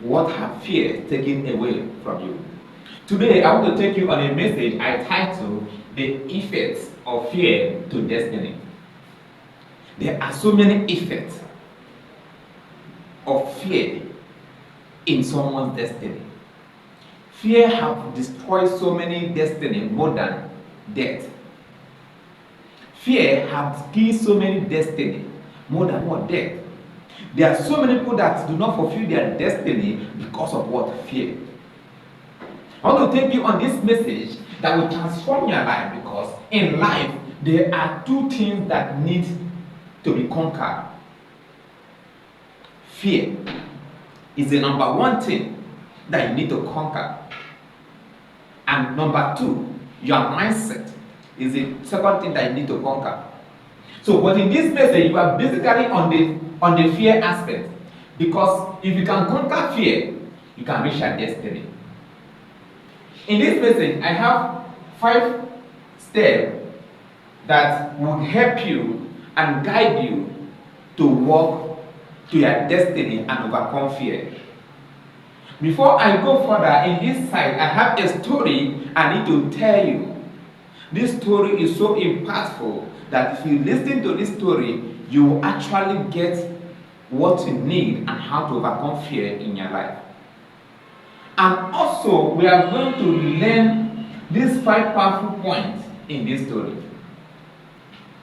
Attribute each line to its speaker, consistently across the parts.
Speaker 1: What have fear taken away from you? Today, I want to take you on a message I titled The Effects of Fear to Destiny. There are so many effects of fear in someone's destiny. Fear have destroyed so many destiny more than death. Fear has killed so many destiny more than what death. There are so many people that do not fulfill their destiny because of what? Fear. I want to take you on this message that will transform your life, because in life there are two things that need to be conquered. Fear is the number one thing that you need to conquer. And number two, your mindset is the second thing that you need to conquer. So, but in this message, you are basically on the fear aspect. Because if you can conquer fear, you can reach your destiny. In this message, I have 5 steps that will help you and guide you to walk to your destiny and overcome fear. Before I go further in this side, I have a story I need to tell you. This story is so impactful that if you listen to this story, you will actually get what you need and how to overcome fear in your life. And also, we are going to learn these 5 powerful points in this story.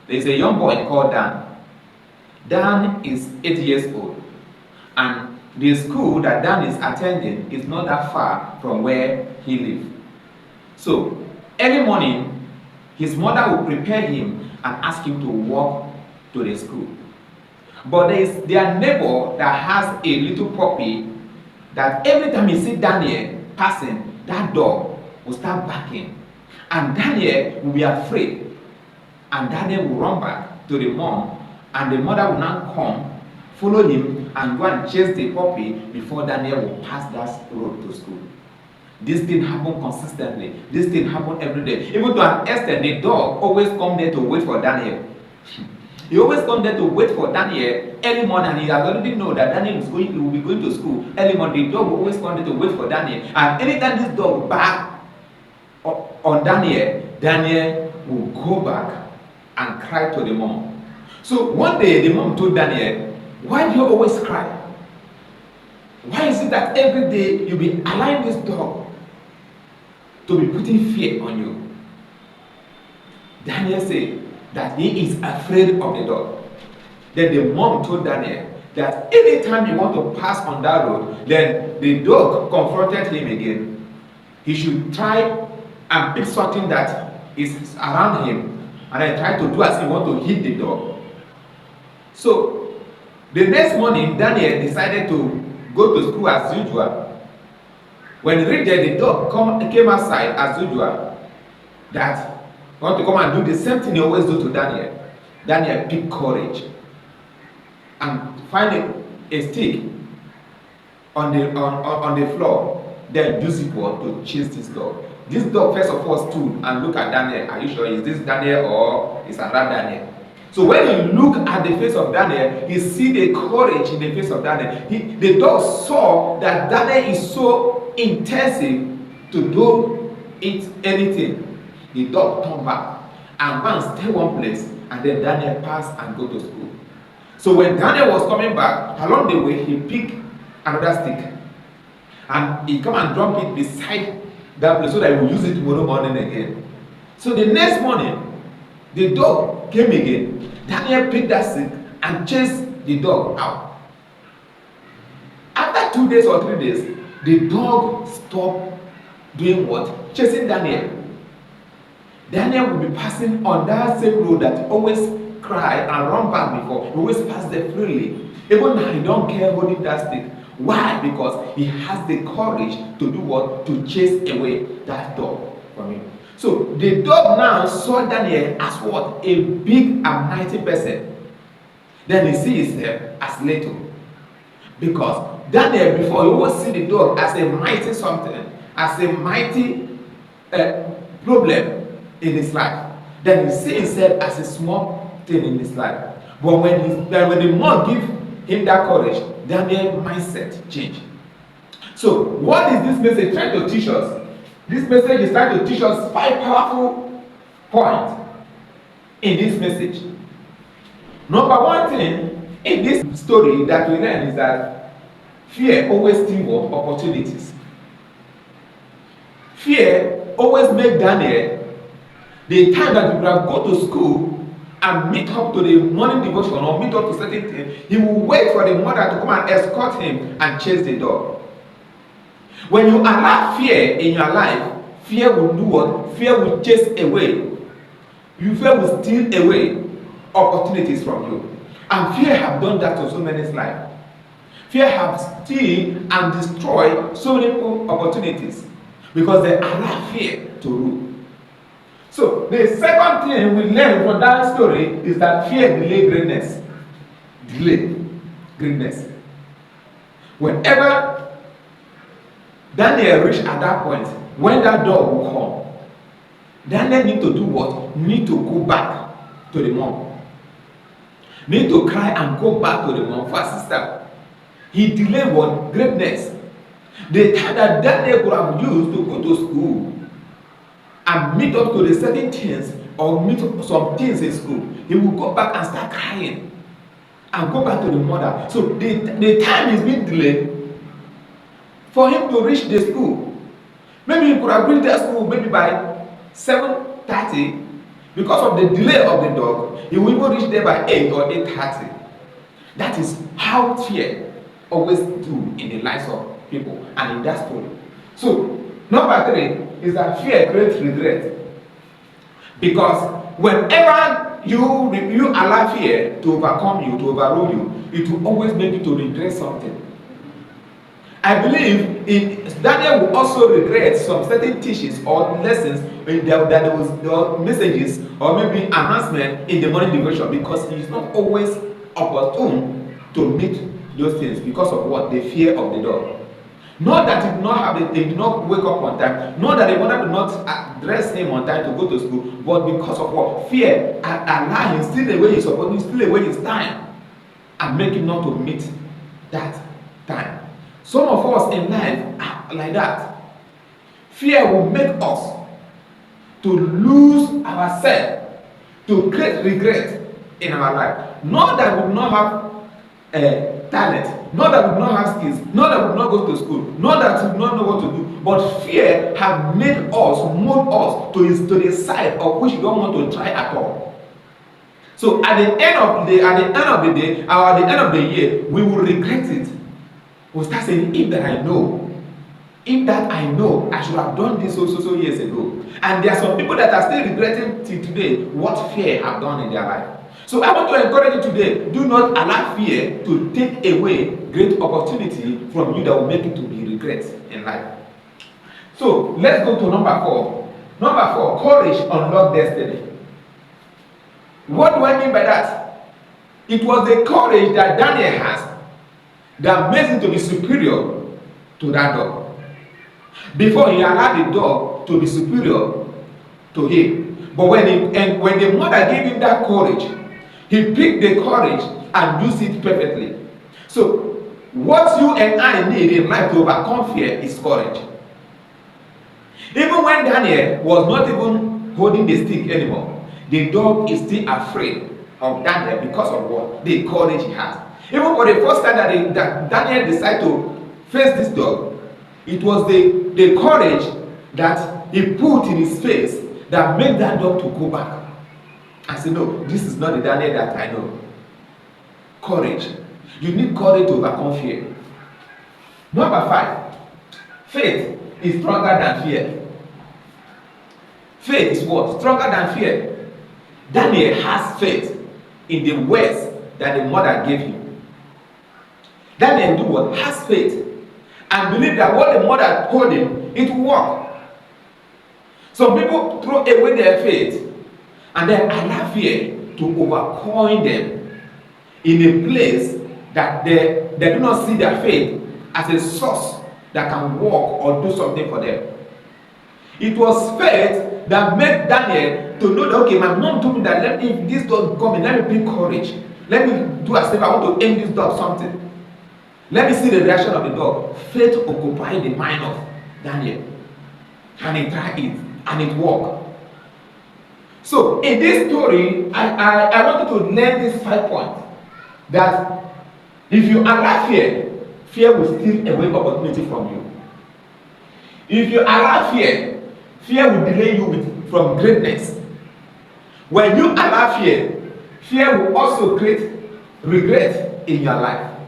Speaker 1: There is a young boy called Dan. Dan is 8 years old, and the school that Dan is attending is not that far from where he lives. So, early morning, his mother will prepare him and ask him to walk to the school. But there is their neighbor that has a little puppy that every time he sees Daniel passing, that dog will start barking. And Daniel will be afraid. And Daniel will run back to the mom, and the mother will now come, follow him, and go and chase the puppy before Daniel will pass that road to school. This thing happen consistently. This thing happen every day. Even to an extent, the dog always come there to wait for Daniel. He always come there to wait for Daniel early morning, and he has already know that Daniel will be going to school early morning. The dog will always come there to wait for Daniel. And anytime this dog bark on Daniel, Daniel will go back and cry to the mom. So one day the mom told Daniel, "Why do you always cry? Why is it that every day you be allowing this dog to be putting fear on you?" Daniel said that he is afraid of the dog. Then the mom told Daniel that anytime you want to pass on that road, then the dog confronted him again, he should try and pick something that is around him and then try to do as he want to hit the dog. So the next morning, Daniel decided to go to school as usual. When he reached there, the dog came outside as usual. That want to come and do the same thing he always do to Daniel. Daniel picked courage and find a stick on the floor, then use it to chase this dog. This dog first of all stood and looked at Daniel. Are you sure is this Daniel or is another Daniel? So when he look at the face of Daniel, he see the courage in the face of Daniel. The dog saw that Daniel is so intensive to do anything. The dog turned back and went and stay one place, and then Daniel passed and go to school. So when Daniel was coming back, along the way he picked another stick and he come and drop it beside that place so that he will use it tomorrow morning again. So the next morning, the dog came again. Daniel picked that stick and chased the dog out. After 2 days or 3 days, the dog stopped doing what? Chasing Daniel. Daniel will be passing on that same road that he always cry and run back before. He always pass there freely. Even now, he don't care holding that stick. Why? Because he has the courage to do what? To chase away that dog from him. So the dog now saw Daniel as what? A big and mighty person. Then he sees himself as little. Because Daniel before, he always see the dog as a mighty something, as a mighty problem in his life. Then he see himself as a small thing in his life. But when the mom give him that courage, Daniel's mindset changed. So, what is this message trying to teach us? This message is trying to teach us 5 powerful points in this message. Number one thing in this story that we learn is that fear always steals opportunities. Fear always made Daniel, the time that he would have go to school and meet up to the morning devotion or meet up to certain things, he will wait for the mother to come and escort him and chase the dog. When you allow fear in your life, fear will do what? Fear will chase away. Fear will steal away opportunities from you. And fear have done that to so many lives. Fear have steal and destroyed so many opportunities because they allow fear to rule. So the second thing we learn from that story is that fear delay greatness. Delay greatness. Whenever Daniel reached at that point, when that dog will come, Daniel need to do what? Need to go back to the mom. Need to cry and go back to the mom for sister. He delayed what? Greatness. The time that Daniel could have used to go to school and meet up to the certain things or meet up some things in school, he will go back and start crying and go back to the mother. So the time is being delayed for him to reach the school. Maybe he could have reached that school maybe by 7:30. Because of the delay of the dog, he will even reach there by 8 or 8:30. That is how fear always do in the lives of people and in that story. So, number 3 is that fear creates regret. Because whenever you allow fear to overcome you, to overrule you, it will always make you to regret something. I believe Daniel will also regret some certain teachings or lessons that there was messages or maybe announcement in the morning devotion because he is not always opportune to meet those things because of what? The fear of the dog. Not that he did not wake up on time, not that the mother did not address him on time to go to school, but because of what? Fear allow him steal away his opportunity, steal away his time, and make him not to meet that time. Some of us in life are like that. Fear will make us to lose ourselves, to create regret in our life. Not that we do not have talent, not that we do not have skills, not that we do not go to school, not that we do not know what to do, but fear have made us, mold us to the side of which we don't want to try at all. So at the end of the day, or at the end of the year, we will regret it. We'll start saying, if that I know, I should have done this so years ago. And there are some people that are still regretting till today what fear have done in their life. So I want to encourage you today, do not allow fear to take away great opportunity from you that will make you to be regret in life. So let's go to number 4. Number 4, courage unlock destiny. What do I mean by that? It was the courage that Daniel has that makes him to be superior to that dog. Before he allowed the dog to be superior to him. But when the mother gave him that courage, he picked the courage and used it perfectly. So what you and I need in life to overcome fear is courage. Even when Daniel was not even holding the stick anymore, the dog is still afraid of Daniel because of what? The courage he has. Even for the first time that Daniel decided to face this dog, it was the courage that he put in his face that made that dog to go back and say, no, this is not the Daniel that I know. Courage. You need courage to overcome fear. Number 5, faith is stronger than fear. Faith is what? Stronger than fear. Daniel has faith in the words that the mother gave him. Daniel do what? Has faith and believe that what the mother told him, it will work. Some people throw away their faith and then allow fear to overcome them in a place that they do not see their faith as a source that can work or do something for them. It was faith that made Daniel to know that, okay, my mom told me that if this dog come in, let me bring courage. Let me do as if I want to aim this dog something. Let me see the reaction of the dog. Faith occupied the mind of Daniel, and he tried it, and it worked. So in this story, I want you to learn these 5 points. That if you allow fear, fear will steal away opportunity from you. If you allow fear, fear will delay you from greatness. When you allow fear, fear will also create regret in your life.